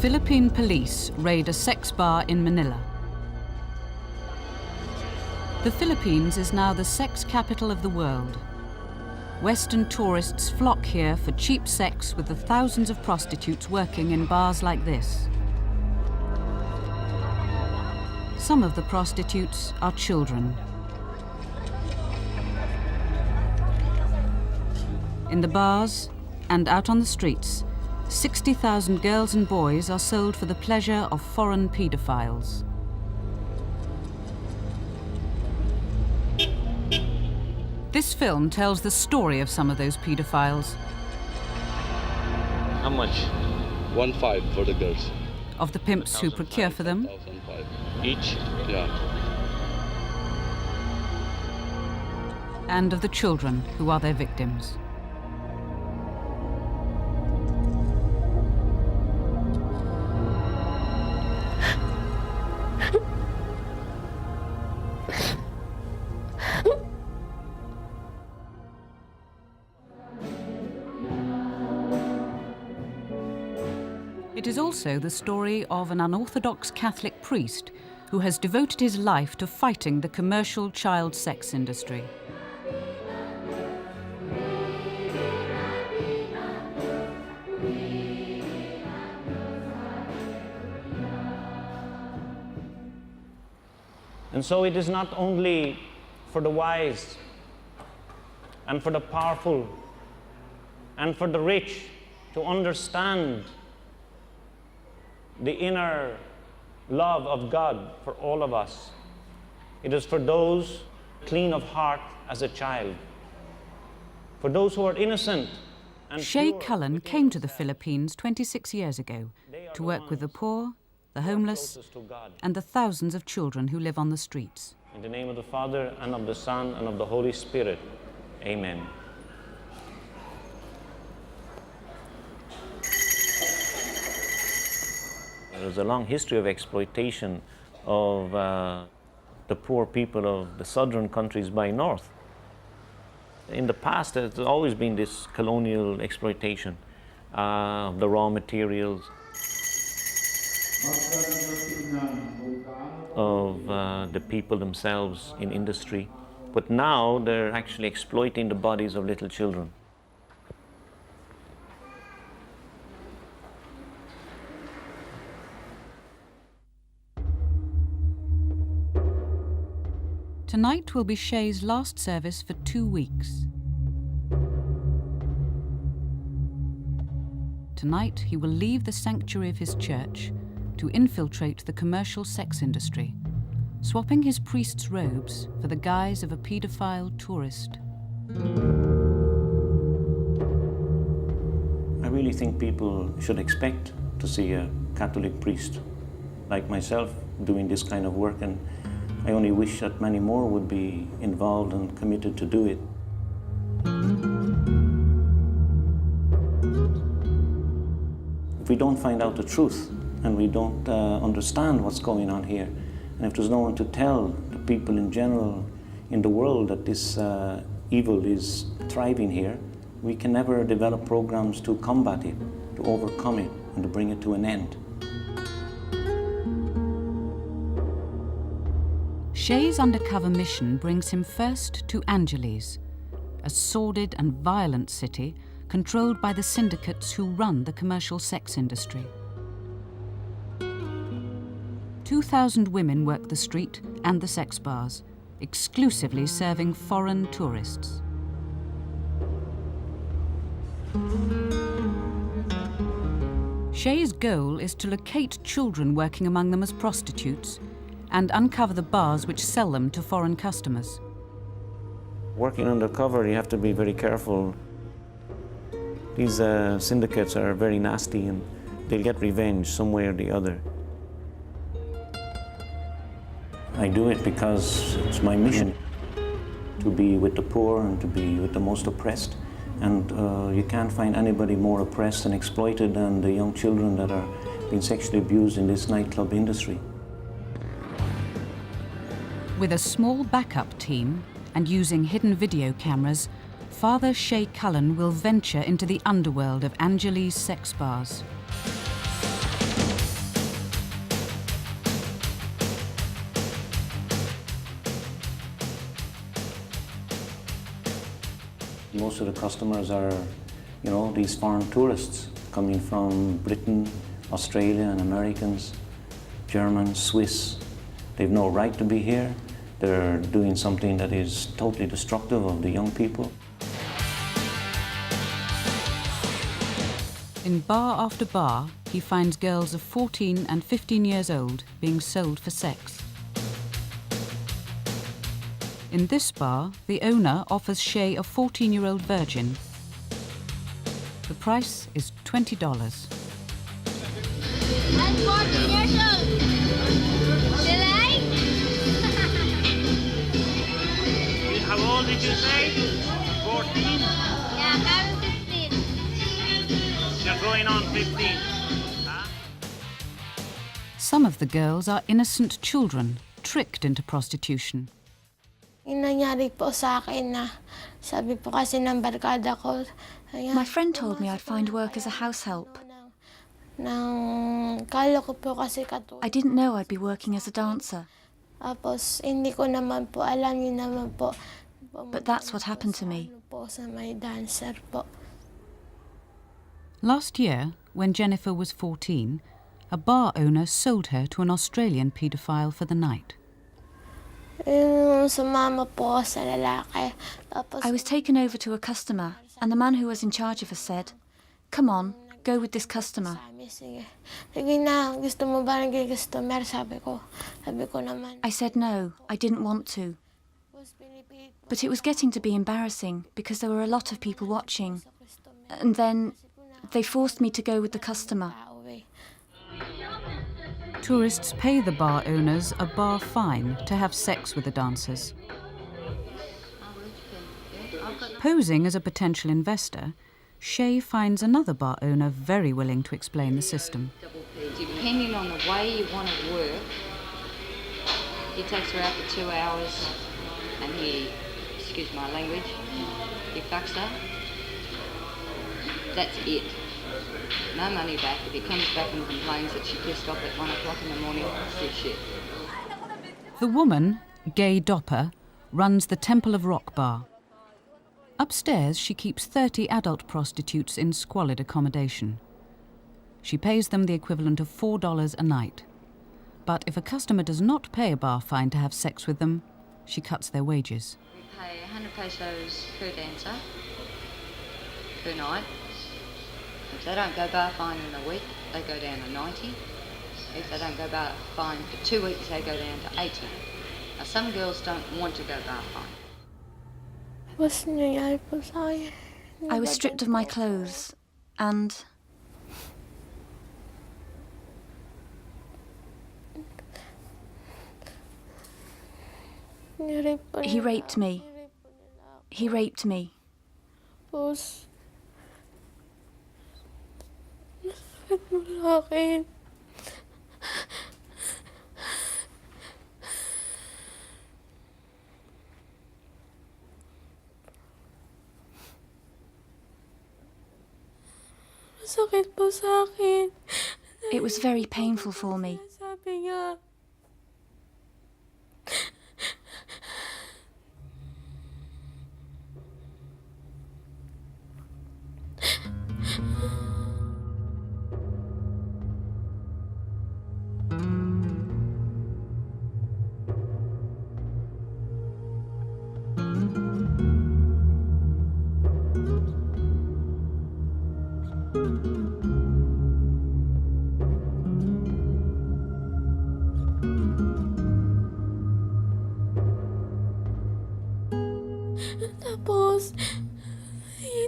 Philippine police raid a sex bar in Manila. The Philippines is now the sex capital of the world. Western tourists flock here for cheap sex with the thousands of prostitutes working in bars like this. Some of the prostitutes are children. In the bars and out on the streets, 60,000 girls and boys are sold for the pleasure of foreign paedophiles. This film tells the story of some of those paedophiles. How much? 1.5 for the girls. Of the pimps who procure for them. 1,500 Each? Yeah. And of the children who are their victims. It is also the story of an unorthodox Catholic priest who has devoted his life to fighting the commercial child sex industry. And so it is not only for the wise and for the powerful and for the rich to understand the inner love of God for all of us. It is for those clean of heart as a child, for those who are innocent and Shay pure Cullen within came to the themselves. Philippines 26 years ago They are to work with the ones poor, the who are homeless, closest to God. and the thousands of children who live on the streets. In the name of the Father, and of the Son, and of the Holy Spirit. Amen. There's a long history of exploitation of the poor people of the southern countries by north. In the past, there's always been this colonial exploitation of the raw materials, of the people themselves in industry. But now they're actually exploiting the bodies of little children. Tonight will be Shay's last service for 2 weeks. Tonight he will leave the sanctuary of his church to infiltrate the commercial sex industry, swapping his priest's robes for the guise of a paedophile tourist. I really think people should expect to see a Catholic priest like myself doing this kind of work, and I only wish that many more would be involved and committed to do it. If we don't find out the truth and we don't understand what's going on here, and if there's no one to tell the people in general in the world that this evil is thriving here, we can never develop programs to combat it, to overcome it, and to bring it to an end. Shay's undercover mission brings him first to Angeles, a sordid and violent city controlled by the syndicates who run the commercial sex industry. 2,000 women work the street and the sex bars, exclusively serving foreign tourists. Shay's goal is to locate children working among them as prostitutes and uncover the bars which sell them to foreign customers. Working undercover, you have to be very careful. These syndicates are very nasty and they'll get revenge some way or the other. I do it because it's my mission to be with the poor and to be with the most oppressed. And you can't find anybody more oppressed and exploited than the young children that are being sexually abused in this nightclub industry. With a small backup team and using hidden video cameras, Father Shay Cullen will venture into the underworld of Angeles sex bars. Most of the customers are, these foreign tourists coming from Britain, Australia and Americans, Germans, Swiss. They've no right to be here. They're doing something that is totally destructive of the young people. In bar after bar, he finds girls of 14 and 15 years old being sold for sex. In this bar, the owner offers Shay a 14-year-old virgin. The price is $20. I'm 14 years old. Should I? How old did you say? 14? Yeah, I'm 15. You're going on 15. Huh? Some of the girls are innocent children, tricked into prostitution. Yung nangyari po sa akin na sabi po kasi ng barkada ko. My friend told me I'd find work as a house help. Kala ko po kasi I didn't know I'd be working as a dancer. Tapos hindi ko naman po alam yun naman po. But that's what happened to me. Po sa may dancer po. Last year, when Jennifer was 14, a bar owner sold her to an Australian paedophile for the night. Sumama po sa lalaki. I was taken over to a customer, and the man who was in charge of us said, "Come on, go with this customer." Sige na, gusto mo ba naging customer? Sabi ko naman. I said no, I didn't want to. But it was getting to be embarrassing because there were a lot of people watching. And then they forced me to go with the customer. Tourists pay the bar owners a bar fine to have sex with the dancers. Posing as a potential investor, Shay finds another bar owner very willing to explain the system. Depending on the way you want to work, he takes her out for 2 hours and he, excuse my language, he fucks her. That's it. No money back. If he comes back and complains that she pissed off at 1 o'clock in the morning, it's his shit. The woman, Gay Dopper, runs the Temple of Rock bar. Upstairs, she keeps 30 adult prostitutes in squalid accommodation. She pays them the equivalent of $4 a night. But if a customer does not pay a bar fine to have sex with them, she cuts their wages. We pay 100 pesos per dancer, per night. If they don't go bar fine in a week, they go down to 90. If they don't go bar fine for 2 weeks, they go down to 80. Now, some girls don't want to go bar fine. I was stripped of my clothes, and he raped me. He raped me. It was very painful for me.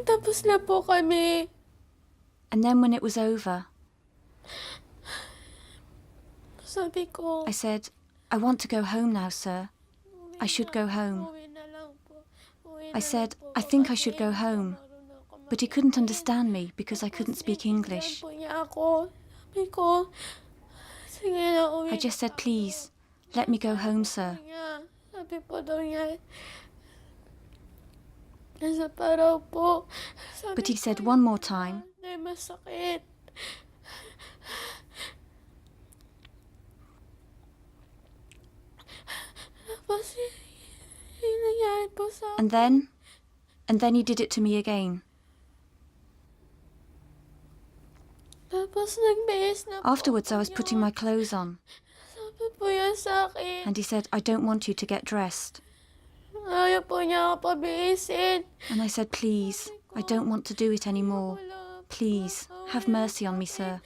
Tapos na po kami. And then when it was over, Sabi ko, I said, "I want to go home now, sir. I should go home." I said, "I think I should go home." But he couldn't understand me because I couldn't speak English. I just said, "Please, let me go home, sir." But he said one more time, and then And then he did it to me again. Tapos nagbihis na po. Afterwards, I was putting my clothes on, Sabi po yan sa akin. and he said, I don't want you to get dressed. Ayaw po niya ako pabihisin. And I said, please, I don't want to do it anymore. Please, have mercy on me, sir.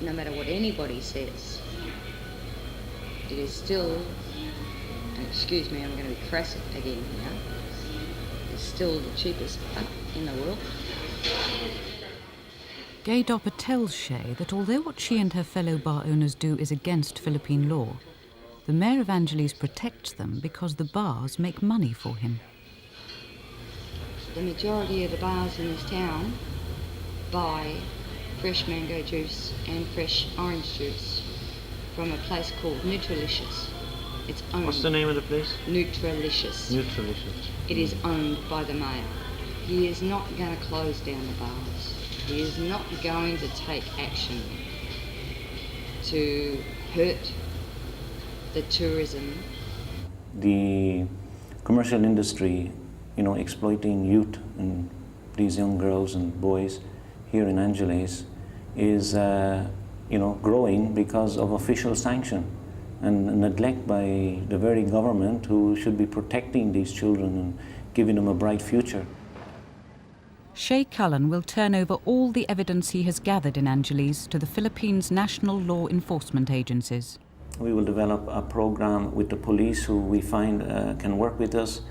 No matter what anybody says, it is still, and excuse me, I'm going to be crass again here, it's still the cheapest putt in the world. Gay Dopper tells Shay that although what she and her fellow bar owners do is against Philippine law, the mayor of Angeles protects them because the bars make money for him. The majority of the bars in this town buy fresh mango juice and fresh orange juice from a place called Nutralicious. It's owned. What's the name of the place? Nutralicious. Nutralicious. It is owned by the mayor. He is not going to close down the bars. He is not going to take action to hurt the tourism. The commercial industry, exploiting youth and these young girls and boys here in Angeles is, growing because of official sanction and neglect by the very government who should be protecting these children and giving them a bright future. Shay Cullen will turn over all the evidence he has gathered in Angeles to the Philippines' national law enforcement agencies. We will develop a program with the police who we find can work with us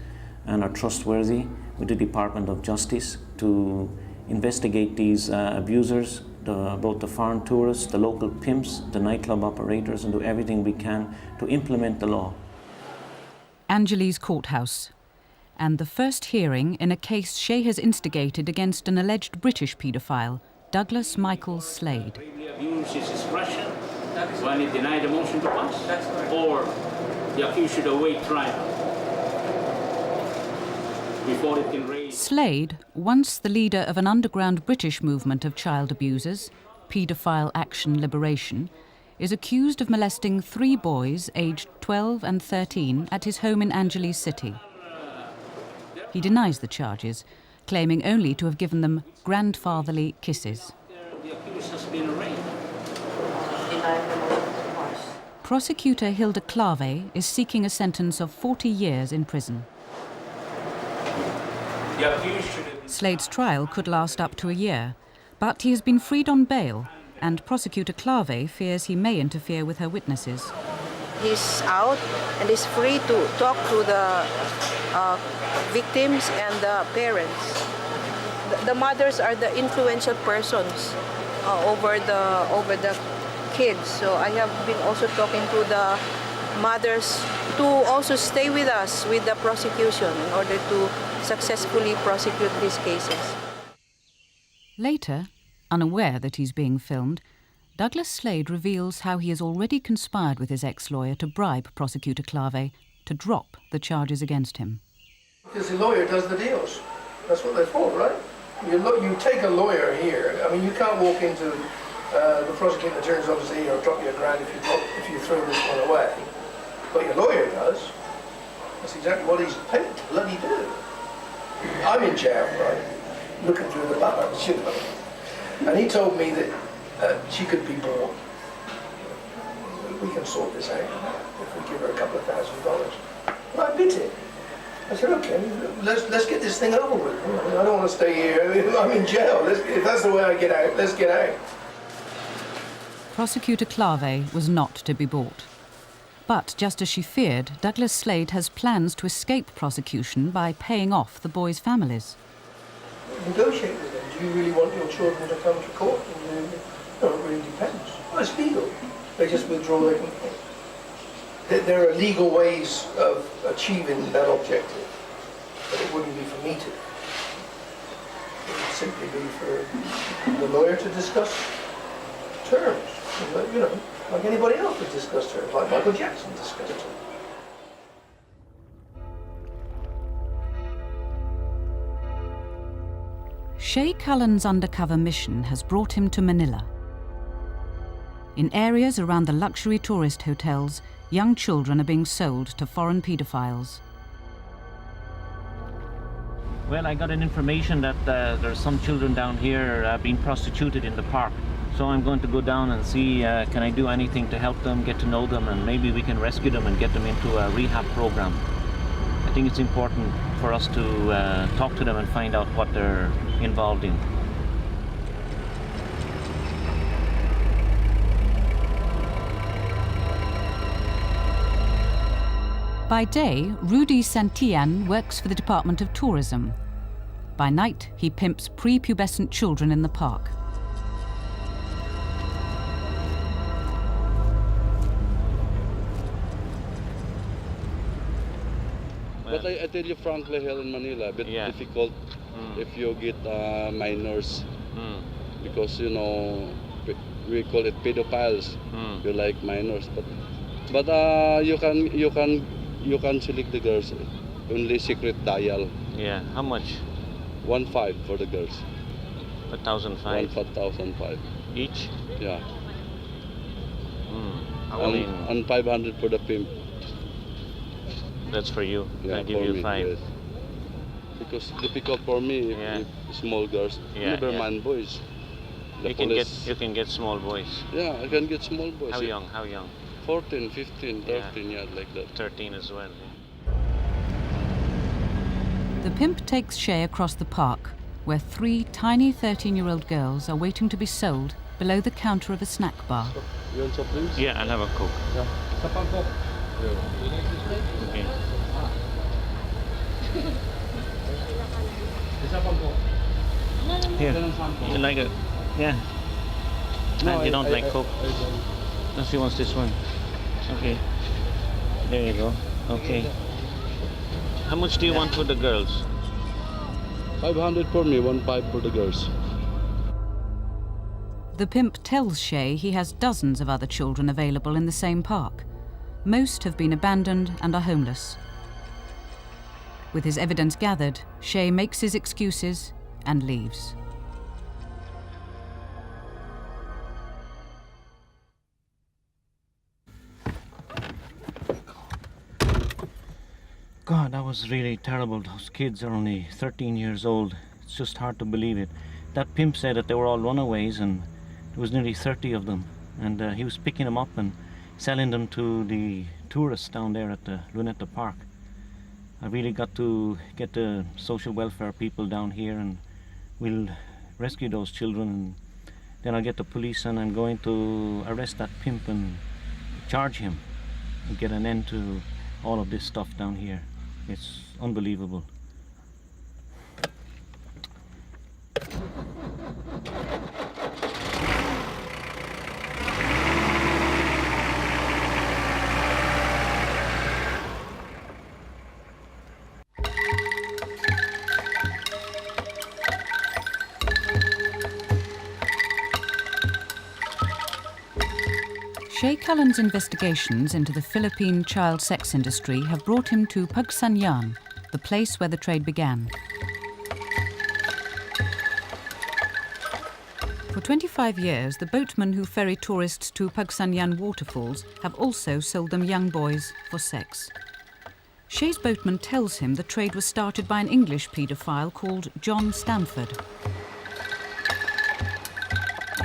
and are trustworthy, with the Department of Justice, to investigate these abusers, both the foreign tourists, the local pimps, the nightclub operators, and do everything we can to implement the law. Angeles Courthouse, and the first hearing in a case Shay has instigated against an alleged British paedophile, Douglas Michael Slade. Abuse his discretion when he denied the motion to pass, or the accused should await trial before it can raise. Slade, once the leader of an underground British movement of child abusers, Paedophile Action Liberation, is accused of molesting 3 boys aged 12 and 13 at his home in Angeles City. He denies the charges, claiming only to have given them grandfatherly kisses. The accused has been arraigned. Prosecutor Hilda Clave is seeking a sentence of 40 years in prison. The accused should have been Slade's trial could last up to a year, but he has been freed on bail, and Prosecutor Clave fears he may interfere with her witnesses. He's out and is free to talk to the victims and the parents. The mothers are the influential persons over the kids. So I have been also talking to the mothers to also stay with us with the prosecution in order to successfully prosecute these cases. Later, unaware that he's being filmed, Douglas Slade reveals how he has already conspired with his ex-lawyer to bribe Prosecutor Clave to drop the charges against him. Because the lawyer does the deals. That's what they're for, right? You take a lawyer here. I mean, you can't walk into the prosecuting attorney's office here or drop you $1,000 if you throw this one away. But your lawyer does. That's exactly what he's paid to bloody do. I'm in jail, right? Looking through the bars, And he told me that she could be bought. We can sort this out if we give her a couple of $1,000. Well, I bit it. I said, okay, let's get this thing over with. I don't want to stay here. I'm in jail. If that's the way I get out, let's get out. Prosecutor Clave was not to be bought. But just as she feared, Douglas Slade has plans to escape prosecution by paying off the boys' families. Negotiate with them. Do you really want your children to come to court? No, it really depends. Well, it's legal. They just withdraw their complaint. there are legal ways of achieving that objective, but it wouldn't be for me to. It would simply be for the lawyer to discuss terms, you know, like anybody else would discuss terms, like Michael Jackson discussed terms. Shay Cullen's undercover mission has brought him to Manila. In areas around the luxury tourist hotels, young children are being sold to foreign paedophiles. Well, I got an information that there's some children down here being prostituted in the park. So I'm going to go down and see, can I do anything to help them, get to know them, and maybe we can rescue them and get them into a rehab program. I think it's important for us to talk to them and find out what they're involved in. By day, Rudy Santillan works for the Department of Tourism. By night, he pimps prepubescent children in the park. But I tell you frankly, here in Manila, a bit difficult if you get minors, because you know we call it pedophiles. You like minors, but you can select the girls only secret dial. Yeah, how much? 1,500 for the girls. 1,500. 1,500 each. Yeah. And 500 for the pimp. That's for you. Yeah, I give you me, 5. yes. Because difficult for me if small girls. Never mind boys. You can get small boys. Yeah, I can get small boys. How young? How young? 14, 15, 13, yeah, like that. 13 as well. The pimp takes Shay across the park, where 3 tiny 13-year-old girls are waiting to be sold below the counter of a snack bar. You want some, please? Yeah, I'll have a Coke. Yeah. Okay. Here, you like it? Yeah. No, you don't like Coke. No, she wants this one. Okay. There you go. Okay. How much do you want for the girls? 500 for me, 1,500 for the girls. The pimp tells Shay he has dozens of other children available in the same park. Most have been abandoned and are homeless. With his evidence gathered, Shay makes his excuses and leaves. God, that was really terrible. Those kids are only 13 years old. It's just hard to believe it. That pimp said that they were all runaways, and there was nearly 30 of them. And he was picking them up and selling them to the tourists down there at the Luneta Park. I really got to get the social welfare people down here, and we'll rescue those children, and then I'll get the police, and I'm going to arrest that pimp and charge him and get an end to all of this stuff down here. It's unbelievable. Shay Cullen's investigations into the Philippine child sex industry have brought him to Pagsanyan, the place where the trade began. For 25 years, the boatmen who ferry tourists to Pagsanyan waterfalls have also sold them young boys for sex. Shay's boatman tells him the trade was started by an English paedophile called John Stamford.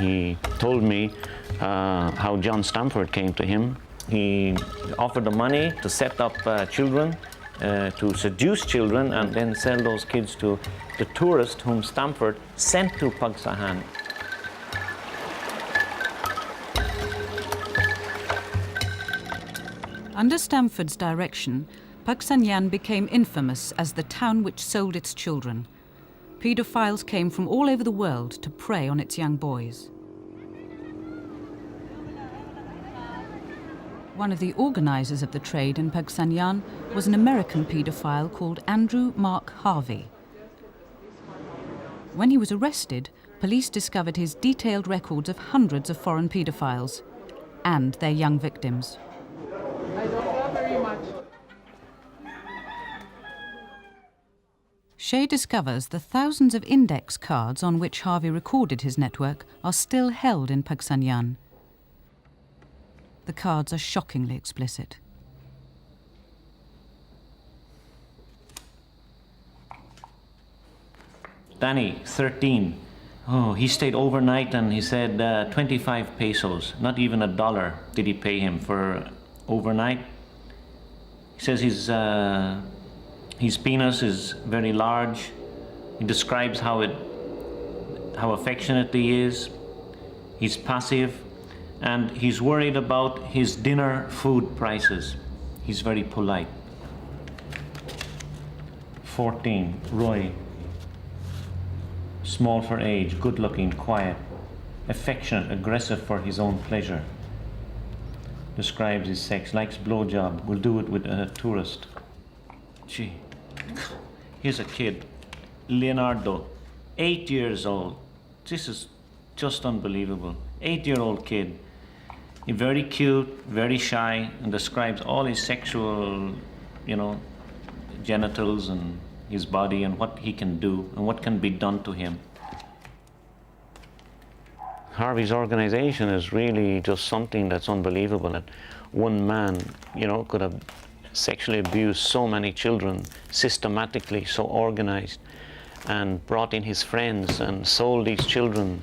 He told me how John Stamford came to him. He offered the money to set up children, to seduce children, and then sell those kids to the tourists whom Stamford sent to Pagsanyan. Under Stamford's direction, Pagsanyan became infamous as the town which sold its children. Paedophiles came from all over the world to prey on its young boys. One of the organisers of the trade in Pagsanjan was an American paedophile called Andrew Mark Harvey. When he was arrested, police discovered his detailed records of hundreds of foreign paedophiles and their young victims. Shay discovers the thousands of index cards on which Harvey recorded his network are still held in Pagsanjan. The cards are shockingly explicit. Danny, 13. Oh, he stayed overnight and he said 25 pesos, not even $1 did he pay him for overnight. He says his penis is very large. He describes how affectionate he is. He's passive, and he's worried about his dinner food prices. He's very polite. 14, Roy. Small for age, good-looking, quiet, affectionate, aggressive for his own pleasure. Describes his sex, likes blowjob, will do it with a tourist. Gee, here's a kid, Leonardo, 8 years old. This is just unbelievable. 8-year-old kid. He's very cute, very shy, and describes all his sexual, genitals and his body and what he can do and what can be done to him. Harvey's organization is really just something that's unbelievable, that one man, could have sexually abused so many children systematically, so organized, and brought in his friends and sold these children,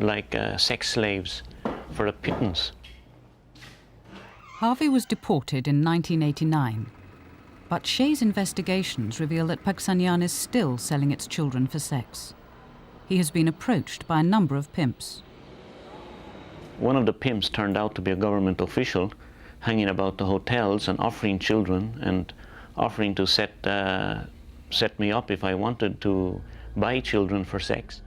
like sex slaves for a pittance. Harvey was deported in 1989. But Shay's investigations reveal that Pagsanjan is still selling its children for sex. He has been approached by a number of pimps. One of the pimps turned out to be a government official, hanging about the hotels and offering children and offering to set me up if I wanted to buy children for sex.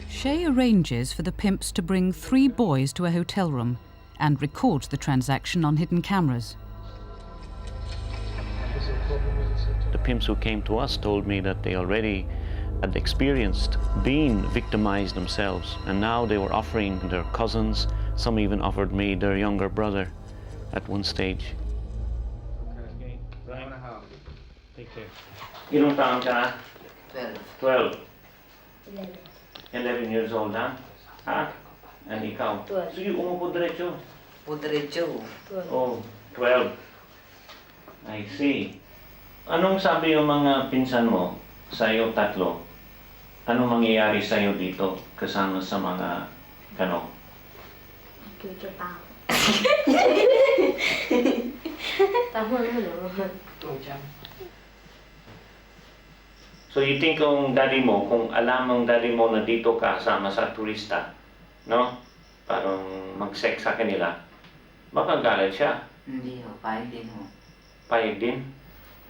Shay arranges for the pimps to bring 3 boys to a hotel room and records the transaction on hidden cameras. The pimps who came to us told me that they already had experienced being victimized themselves, and now they were offering their cousins. Some even offered me their younger brother at one stage. Okay, right. Take care. Ilang taon ka? 12. 11 years old, ha? Ha? And ikaw? 12. Sige, umupo diretso. Diretso. Oh, 12. I see. Anong sabi yung mga pinsan mo sa'yo tatlo? Anong mangyayari sa'yo dito kasama sa mga gano? Kikita ako. Tama na. So you think kung daddy mo, kung alam ang daddy mo na dito ka kasama sa turista, no? Parang mag-sex sa kanila, baka galit siya. Hindi ho, pahit din ho. Payag din.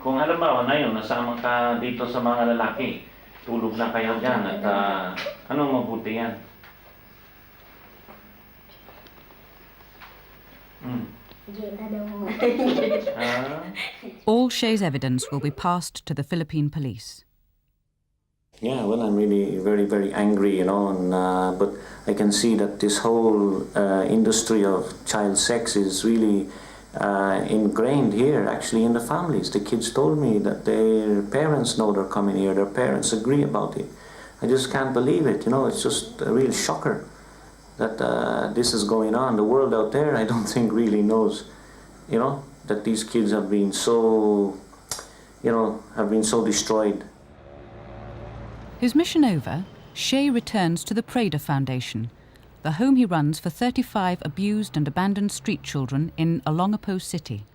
Kung halimbawa na yun, nasama ka dito sa mga lalaki, tulog na kayo dyan at anong mabuti yan? All Shay's evidence will be passed to the Philippine police. Yeah, well, I'm really very, very angry, but I can see that this whole industry of child sex is really ingrained here, actually, in the families. The kids told me that their parents know they're coming here, their parents agree about it. I just can't believe it, it's just a real shocker that this is going on. The world out there, I don't think really knows, that these kids have been so, destroyed. His mission over, Shay returns to the Prada Foundation, the home he runs for 35 abused and abandoned street children in Olongapo City.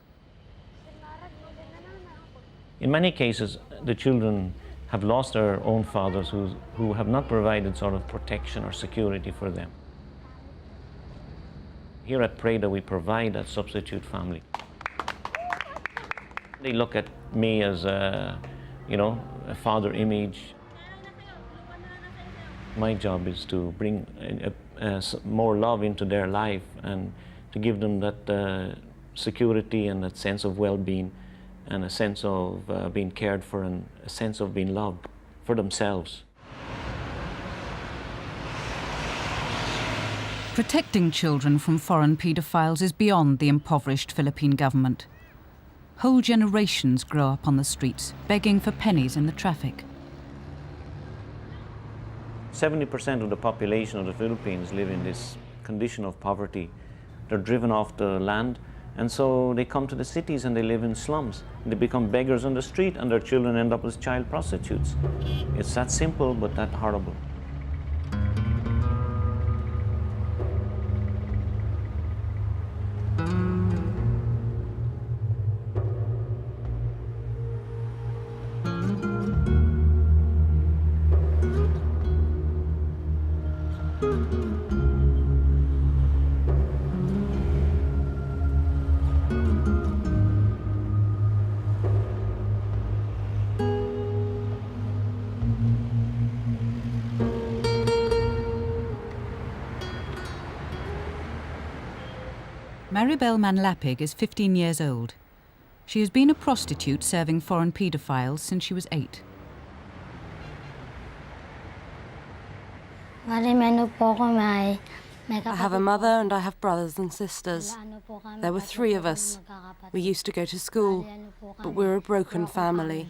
In many cases, the children have lost their own fathers who have not provided sort of protection or security for them. Here at Prada, we provide a substitute family. They look at me as a father image. My job is to bring more love into their life and to give them that security and that sense of well-being and a sense of being cared for and a sense of being loved for themselves. Protecting children from foreign paedophiles is beyond the impoverished Philippine government. Whole generations grow up on the streets, begging for pennies in the traffic. 70% of the population of the Philippines live in this condition of poverty. They're driven off the land, and so they come to the cities and they live in slums. They become beggars on the street, and their children end up as child prostitutes. It's that simple, but that horrible. Maribel Manlapig is 15 years old. She has been a prostitute serving foreign paedophiles since she was 8. I have a mother and I have brothers and sisters. There were 3 of us. We used to go to school, but we're a broken family.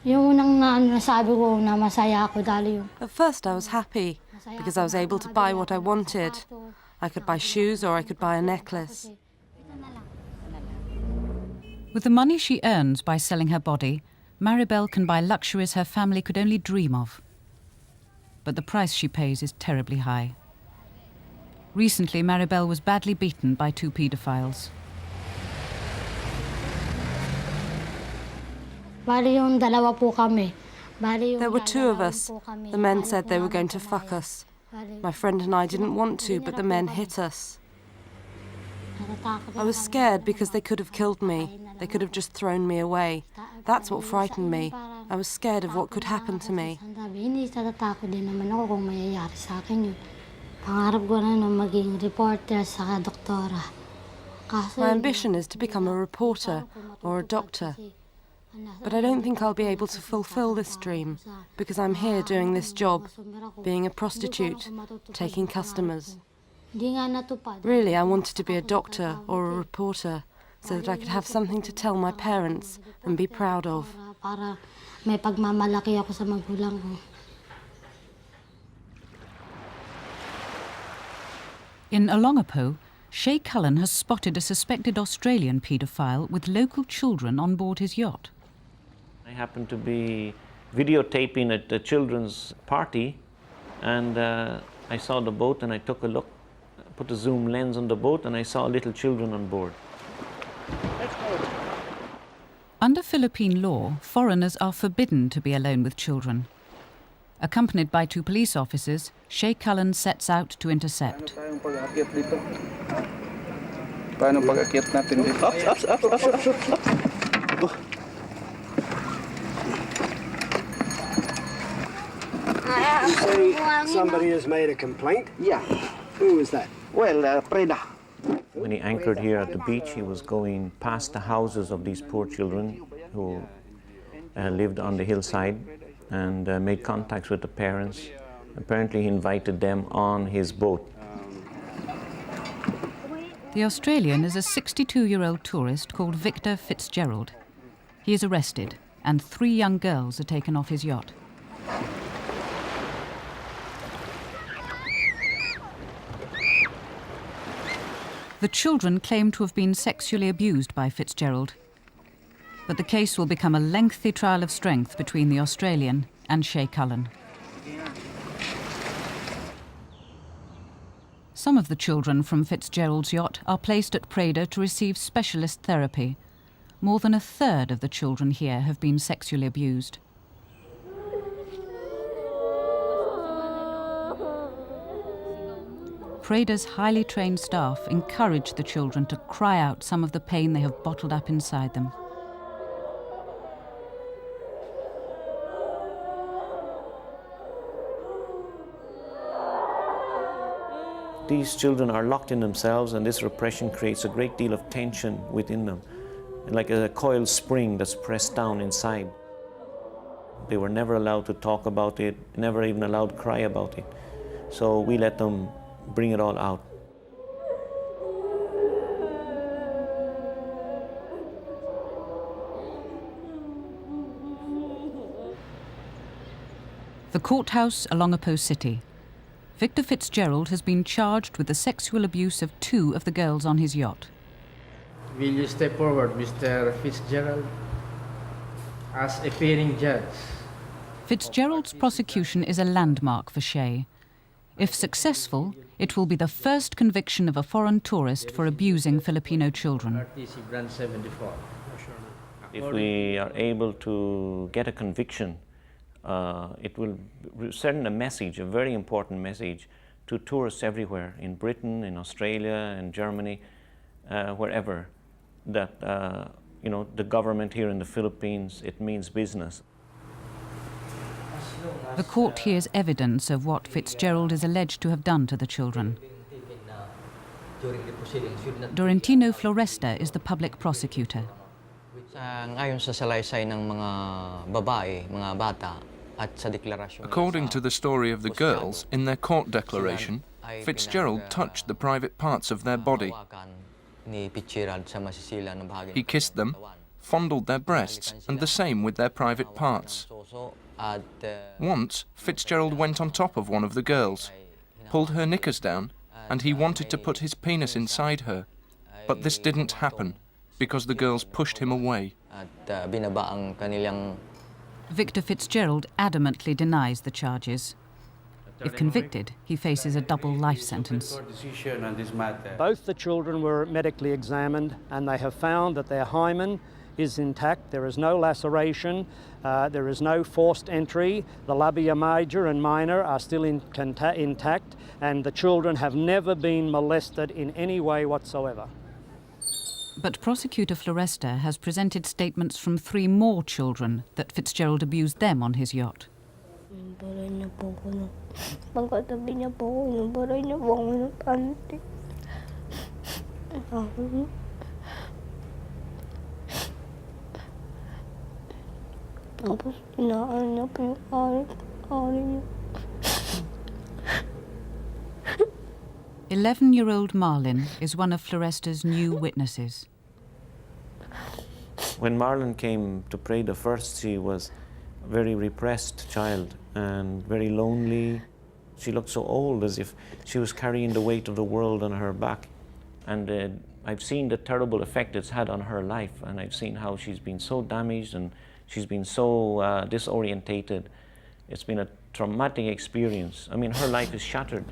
At first I was happy because I was able to buy what I wanted. I could buy shoes or I could buy a necklace. With the money she earns by selling her body, Maribel can buy luxuries her family could only dream of. But the price she pays is terribly high. Recently, Maribel was badly beaten by 2 paedophiles. There were 2 of us. The men said they were going to fuck us. My friend and I didn't want to, but the men hit us. I was scared because they could have killed me. They could have just thrown me away. That's what frightened me. I was scared of what could happen to me. My ambition is to become a reporter or a doctor. But I don't think I'll be able to fulfill this dream because I'm here doing this job, being a prostitute, taking customers. Really, I wanted to be a doctor or a reporter so that I could have something to tell my parents and be proud of. In Olongapo, Shay Cullen has spotted a suspected Australian paedophile with local children on board his yacht. I happened to be videotaping at the children's party, and I saw the boat and I took a look, put a zoom lens on the boat, and I saw little children on board. Under Philippine law, foreigners are forbidden to be alone with children. Accompanied by 2 police officers, Shay Cullen sets out to intercept. You say somebody has made a complaint? Yeah. Who was that? Well, Preda. When he anchored here at the beach, he was going past the houses of these poor children who lived on the hillside and made contacts with the parents. Apparently he invited them on his boat. The Australian is a 62-year-old tourist called Victor Fitzgerald. He is arrested, and 3 young girls are taken off his yacht. The children claim to have been sexually abused by Fitzgerald. But the case will become a lengthy trial of strength between the Australian and Shay Cullen. Some of the children from Fitzgerald's yacht are placed at Preda to receive specialist therapy. More than 1/3 of the children here have been sexually abused. Preda's highly trained staff encourage the children to cry out some of the pain they have bottled up inside them. these children are locked in themselves, and this repression creates a great deal of tension within them, like a coiled spring that's pressed down inside. They were never allowed to talk about it, never even allowed to cry about it. So we let them bring it all out. The courthouse along Apo City. Victor Fitzgerald has been charged with the sexual abuse of 2 of the girls on his yacht. Will you step forward, Mr. Fitzgerald, as appearing judge? Fitzgerald's prosecution is a landmark for Shay. If successful, it will be the first conviction of a foreign tourist for abusing Filipino children. RTC Brand 74. If we are able to get a conviction, it will send a message, a very important message, to tourists everywhere, in Britain, in Australia, in Germany, wherever, that the government here in the Philippines, it means business. The court hears evidence of what Fitzgerald is alleged to have done to the children. Dorentino Floresta is the public prosecutor. According to the story of the girls, in their court declaration, Fitzgerald touched the private parts of their body. He kissed them, fondled their breasts, and the same with their private parts. Once, Fitzgerald went on top of one of the girls, pulled her knickers down, and he wanted to put his penis inside her. But this didn't happen, because the girls pushed him away. Victor Fitzgerald adamantly denies the charges. If convicted, he faces a double life sentence. Both the children were medically examined, and they have found that their hymen is intact. There is no laceration, there is no forced entry. The labia major and minor are still intact, and the children have never been molested in any way whatsoever. But Prosecutor Floresta has presented statements from 3 more children that Fitzgerald abused them on his yacht. Tapos inaan niya po yung ari niya. 11-year-old Marlin is one of Floresta's new witnesses. When Marlin came to pray the first, she was a very repressed child and very lonely. She looked so old, as if she was carrying the weight of the world on her back. And I've seen the terrible effect it's had on her life, and I've seen how she's been so damaged and she's been so disorientated. It's been a traumatic experience. I mean, her life is shattered.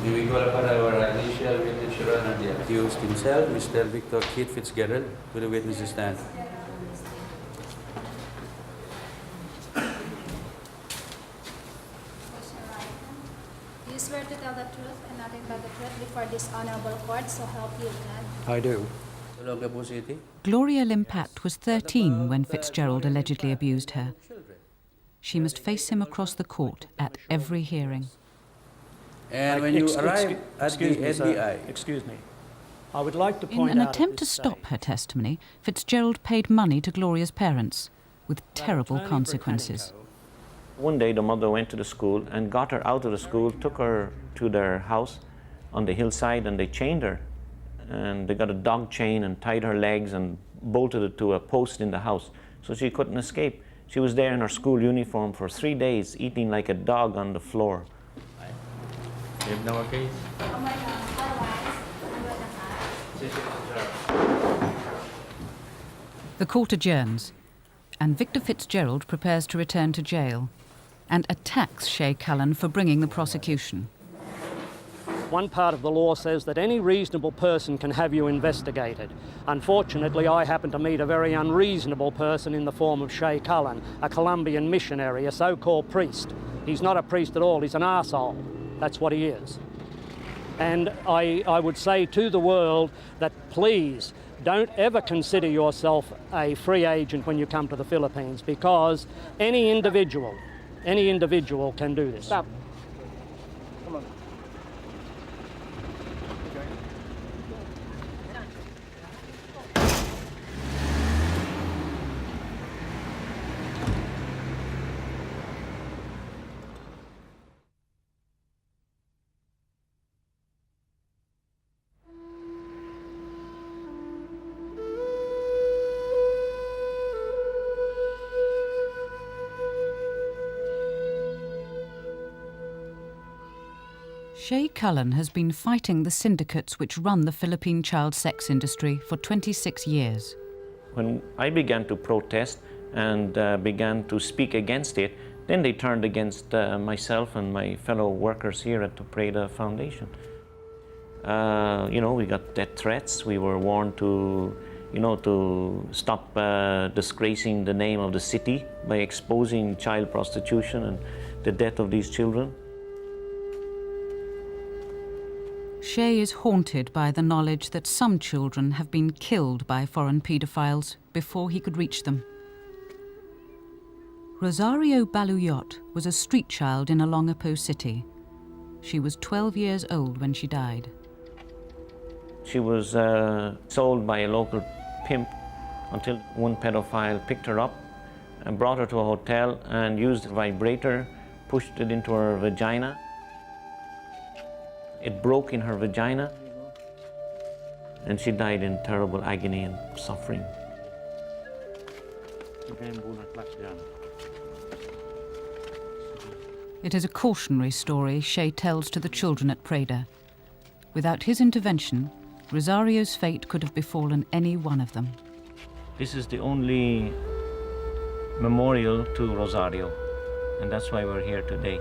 We call upon our initial witness, Your Honor, the accused himself, Mr. Victor Keith Fitzgerald, to the witness stand. Do you swear to tell the truth and nothing but the truth before this honorable court, so help you God? I do. Gloria Limpat was 13 when Fitzgerald allegedly abused her. She must face him across the court at every hearing. And when you arrive at the FBI... Excuse me. I would like to In point an out attempt to stop her testimony, Fitzgerald paid money to Gloria's parents, with terrible consequences. One day the mother went to the school and got her out of the school, took her to their house on the hillside, and they chained her. And they got a dog chain and tied her legs and bolted it to a post in the house, so she couldn't escape. She was there in her school uniform for 3 days, eating like a dog on the floor. You have no case? The court adjourns, and Victor Fitzgerald prepares to return to jail and attacks Shay Cullen for bringing the prosecution. One part of the law says that any reasonable person can have you investigated. Unfortunately, I happen to meet a very unreasonable person in the form of Shay Cullen, a Colombian missionary, a so-called priest. He's not a priest at all, he's an arsehole. That's what he is. And I would say to the world that please don't ever consider yourself a free agent when you come to the Philippines, because any individual Any individual can do this. Stop. Come on. Shay Cullen has been fighting the syndicates which run the Philippine child sex industry for 26 years. When I began to protest and began to speak against it, then they turned against myself and my fellow workers here at the Preda Foundation. We got death threats. We were warned to stop disgracing the name of the city by exposing child prostitution and the death of these children. Shay is haunted by the knowledge that some children have been killed by foreign paedophiles before he could reach them. Rosario Baluyot was a street child in Olongapo City. She was 12 years old when she died. She was sold by a local pimp until one pedophile picked her up and brought her to a hotel and used a vibrator, pushed it into her vagina. It broke in her vagina, and she died in terrible agony and suffering. It is a cautionary story Shay tells to the children at Preda. Without his intervention, Rosario's fate could have befallen any one of them. This is the only memorial to Rosario, and that's why we're here today.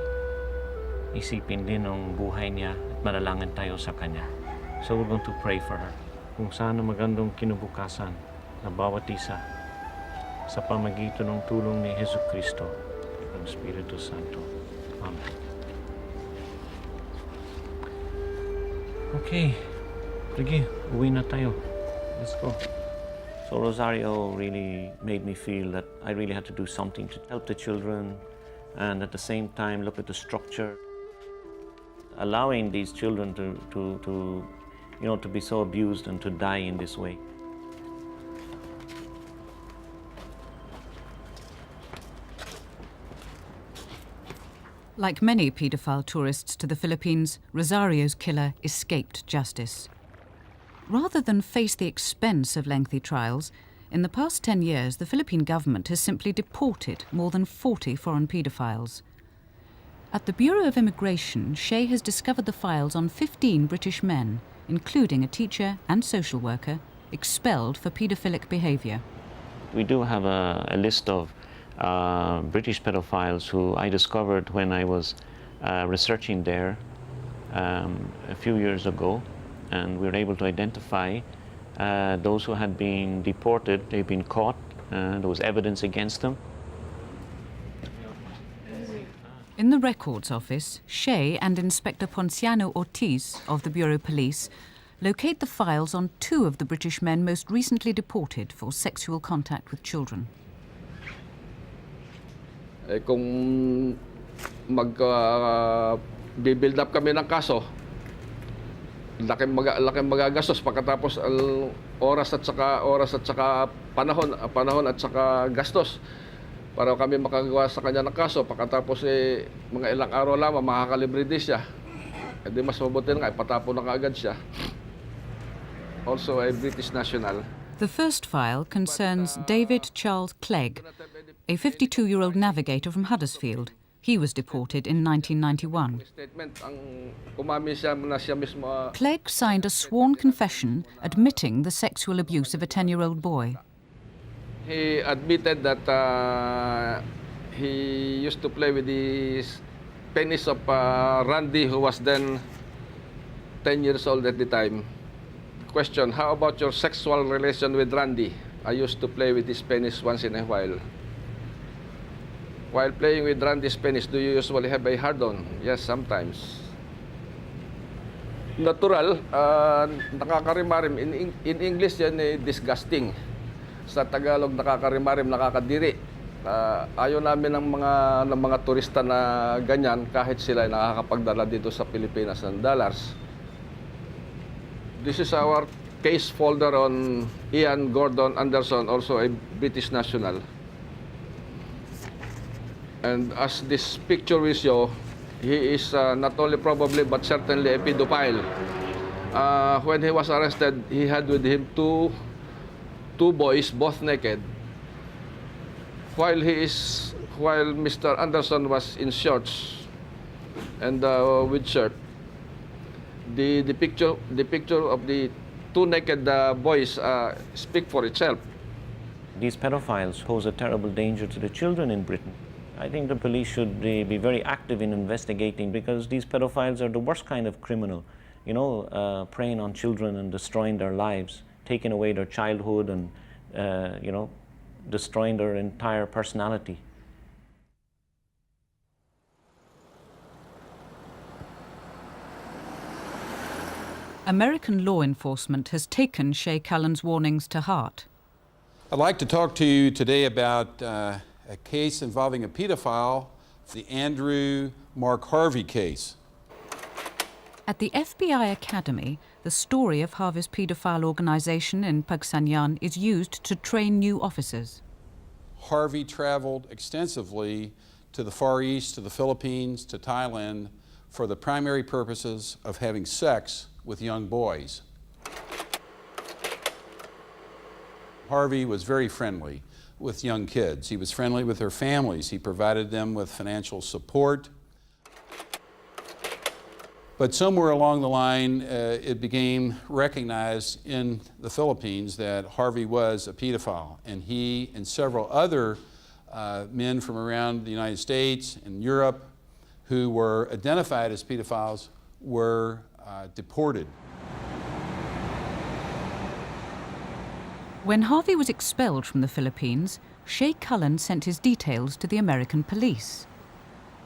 Isipin din ang buhay niya at manalangin tayo sa kanya. So we're going to pray for her. Kung sana magandang kinubukasan na bawat isa sa pamagitan ng tulong ni Jesu Cristo ng Espiritu Santo. Amen. Okay. Sige, uwi na tayo. Let's go. So Rosario really made me feel that I really had to do something to help the children and at the same time look at the structure. Allowing these children to be so abused and to die in this way. Like many paedophile tourists to the Philippines, Rosario's killer escaped justice. Rather than face the expense of lengthy trials, in the past 10 years, the Philippine government has simply deported more than 40 foreign paedophiles. At the Bureau of Immigration, Shay has discovered the files on 15 British men, including a teacher and social worker, expelled for paedophilic behaviour. We do have a list of British pedophiles who I discovered when I was researching there a few years ago, and we were able to identify those who had been deported. They've been caught, there was evidence against them. In the records office, Shay and Inspector Ponciano Ortiz of the Bureau Police locate the files on 2 of the British men most recently deported for sexual contact with children. Kung mag-build up kami ng kaso, laking magagastos pagkatapos ang oras at saka panahon at saka gastos para kami makagawa sa kanya ng kaso. Pagkatapos mga ilang araw lamang makakalibre din siya. Hindi mas mabuti na ipatapo na kaagad siya. Also a British national. The first file concerns David Charles Clegg, a 52-year-old navigator from Huddersfield. He was deported in 1991. Clegg signed a sworn confession admitting the sexual abuse of a 10-year-old boy. He admitted that he used to play with the penis of Randy, who was then 10 years old at the time. Question: how about your sexual relation with Randy? I used to play with his penis once in a while. While playing with Randy's penis, do you usually have a hard-on? Yes, sometimes. Natural, nakakarimarim. In English yan disgusting. Sa Tagalog, nakakarimarim, nakakadiri. Ayaw namin ng mga turista na ganyan kahit sila ay nakakapagdala dito sa Pilipinas ng dollars. This is our case folder on Ian Gordon Anderson, also a British national. And as this picture will show, he is not only probably but certainly a pedophile. When he was arrested, he had with him two boys, both naked. While Mr. Anderson was in shorts and with shirt, the picture of the two naked boys speak for itself. These pedophiles pose a terrible danger to the children in Britain. I think the police should be very active in investigating, because these pedophiles are the worst kind of criminal, you know, preying on children and destroying their lives, taking away their childhood and, you know, destroying their entire personality. American law enforcement has taken Shay Cullen's warnings to heart. I'd like to talk to you today about a case involving a pedophile, the Andrew Mark Harvey case. At the FBI Academy, the story of Harvey's paedophile organization in Pagsanyan is used to train new officers. Harvey traveled extensively to the Far East, to the Philippines, to Thailand, for the primary purposes of having sex with young boys. Harvey was very friendly with young kids. He was friendly with their families. He provided them with financial support. But somewhere along the line, it became recognized in the Philippines that Harvey was a pedophile, and he and several other men from around the United States and Europe who were identified as pedophiles were deported. When Harvey was expelled from the Philippines, Shay Cullen sent his details to the American police.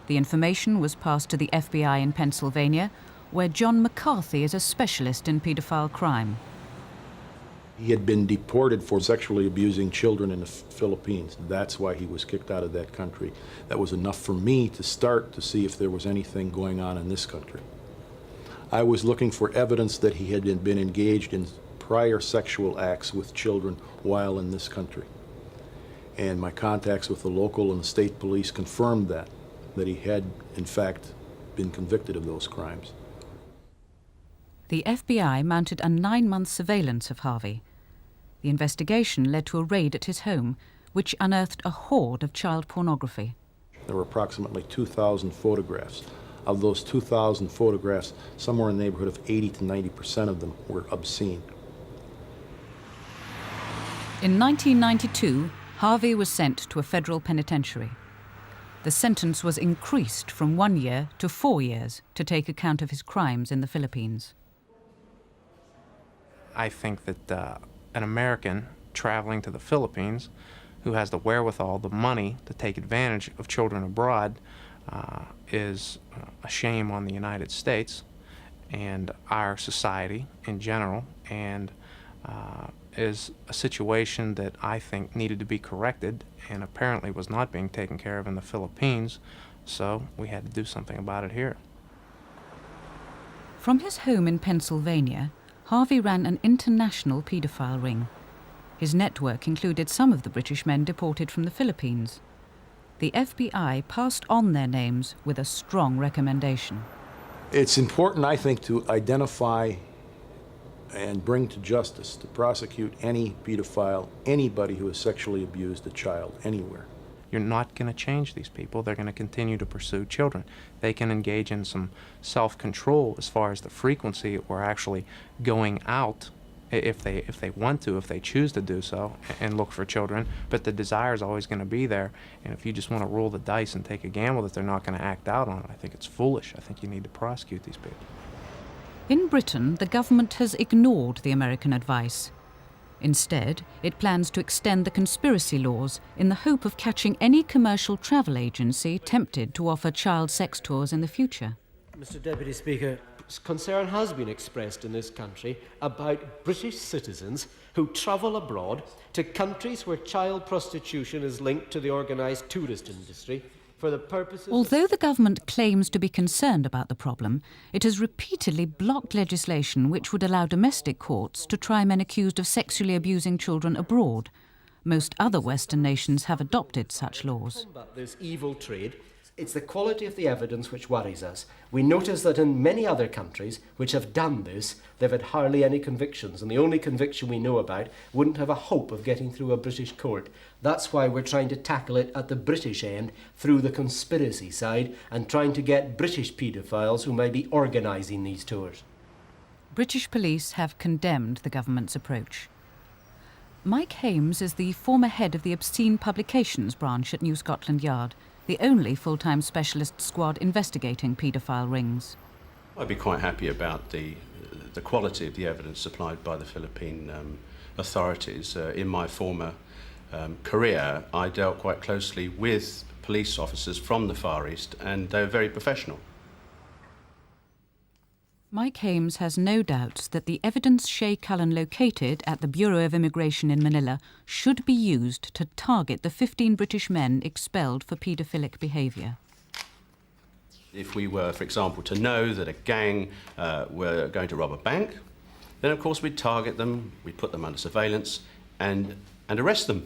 The information was passed to the FBI in Pennsylvania, where John McCarthy is a specialist in paedophile crime. He had been deported for sexually abusing children in the Philippines. That's why he was kicked out of that country. That was enough for me to start to see if there was anything going on in this country. I was looking for evidence that he had been engaged in prior sexual acts with children while in this country. And my contacts with the local and the state police confirmed that he had, in fact, been convicted of those crimes. The FBI mounted a 9-month surveillance of Harvey. The investigation led to a raid at his home, which unearthed a hoard of child pornography. There were approximately 2,000 photographs. Of those 2,000 photographs, somewhere in the neighborhood of 80 to 90% of them were obscene. In 1992, Harvey was sent to a federal penitentiary. The sentence was increased from 1 year to 4 years to take account of his crimes in the Philippines. I think that an American traveling to the Philippines who has the wherewithal, the money to take advantage of children abroad is a shame on the United States and our society in general, and is a situation that I think needed to be corrected and apparently was not being taken care of in the Philippines, so we had to do something about it here. From his home in Pennsylvania, Harvey ran an international paedophile ring. His network included some of the British men deported from the Philippines. The FBI passed on their names with a strong recommendation. It's important, I think, to identify and bring to justice, to prosecute any pedophile, anybody who has sexually abused a child anywhere. You're not going to change these people. They're going to continue to pursue children. They can engage in some self-control as far as the frequency or actually going out if they want to, if they choose to do so, and look for children. But the desire is always going to be there. And if you just want to roll the dice and take a gamble that they're not going to act out on it, I think it's foolish. I think you need to prosecute these people. In Britain, the government has ignored the American advice. Instead, it plans to extend the conspiracy laws in the hope of catching any commercial travel agency tempted to offer child sex tours in the future. Mr. Deputy Speaker, concern has been expressed in this country about British citizens who who travel abroad to countries where child prostitution is linked to the organised tourist industry for the purposes... Although the government claims to be concerned about the problem, it has repeatedly blocked legislation which would allow domestic courts to try men accused of sexually abusing children abroad. Most other Western nations have adopted such laws. Combat this evil trade, it's the quality of the evidence which worries us. We notice that in many other countries which have done this, they've had hardly any convictions, and the only conviction we know about wouldn't have a hope of getting through a British court. That's why we're trying to tackle it at the British end through the conspiracy side and trying to get British paedophiles who may be organising these tours. British police have condemned the government's approach. Mike Hames is the former head of the Obscene Publications branch at New Scotland Yard, the only full-time specialist squad investigating paedophile rings. I'd be quite happy about the quality of the evidence supplied by the Philippine authorities. In my former career, I dealt quite closely with police officers from the Far East, and they were very professional. Mike Hames has no doubts that the evidence Shay Cullen located at the Bureau of Immigration in Manila should be used to target the 15 British men expelled for paedophilic behaviour. If we were, for example, to know that a gang were going to rob a bank, then of course we'd target them, we'd put them under surveillance and arrest them.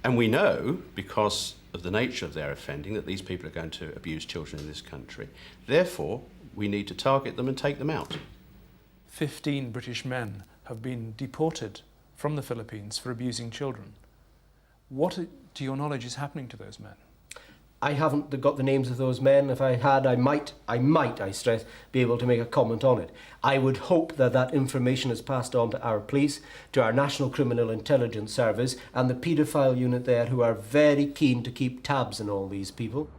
And we know, because of the nature of their offending, that these people are going to abuse children in this country. Therefore, we need to target them and take them out. 15 British men have been deported from the Philippines for abusing children. What, to your knowledge, is happening to those men? I haven't got the names of those men. If I had, I might, I stress, be able to make a comment on it. I would hope that that information is passed on to our police, to our National Criminal Intelligence Service and the paedophile unit there, who are very keen to keep tabs on all these people.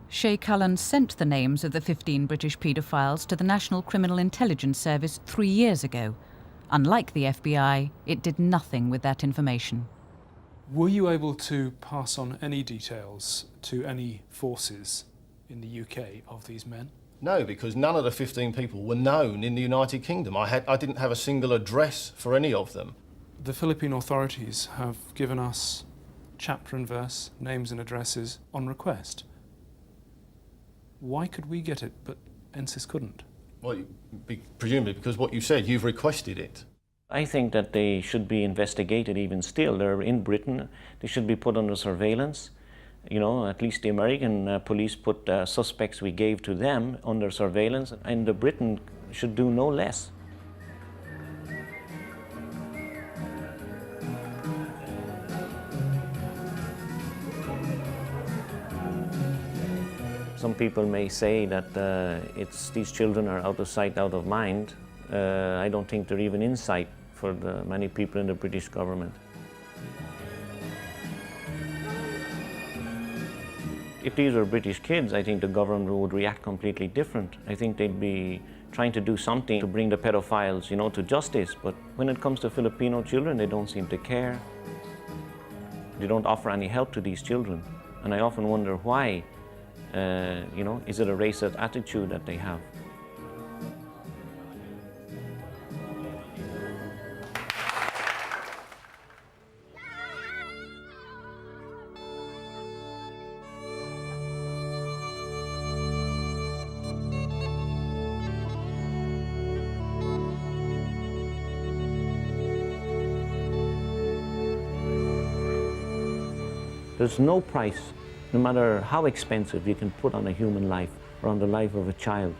Shay Cullen sent the names of the 15 British paedophiles to the National Criminal Intelligence Service 3 years ago. Unlike the FBI, it did nothing with that information. Were you able to pass on any details to any forces in the UK of these men? No, because none of the 15 people were known in the United Kingdom. I didn't have a single address for any of them. The Philippine authorities have given us chapter and verse, names and addresses on request. Why could we get it, but NSIS couldn't? Well, presumably because what you said, you've requested it. I think that they should be investigated even still. They're in Britain. They should be put under surveillance. You know, at least the American police put suspects we gave to them under surveillance, and the Britain should do no less. Some people may say that these children are out of sight, out of mind. I don't think they're even in sight for the many people in the British government. If these were British kids, I think the government would react completely different. I think they'd be trying to do something to bring the pedophiles, you know, to justice. But when it comes to Filipino children, they don't seem to care. They don't offer any help to these children. And I often wonder why. You know, is it a racist attitude that they have? There's no price, no matter how expensive, you can put on a human life or on the life of a child.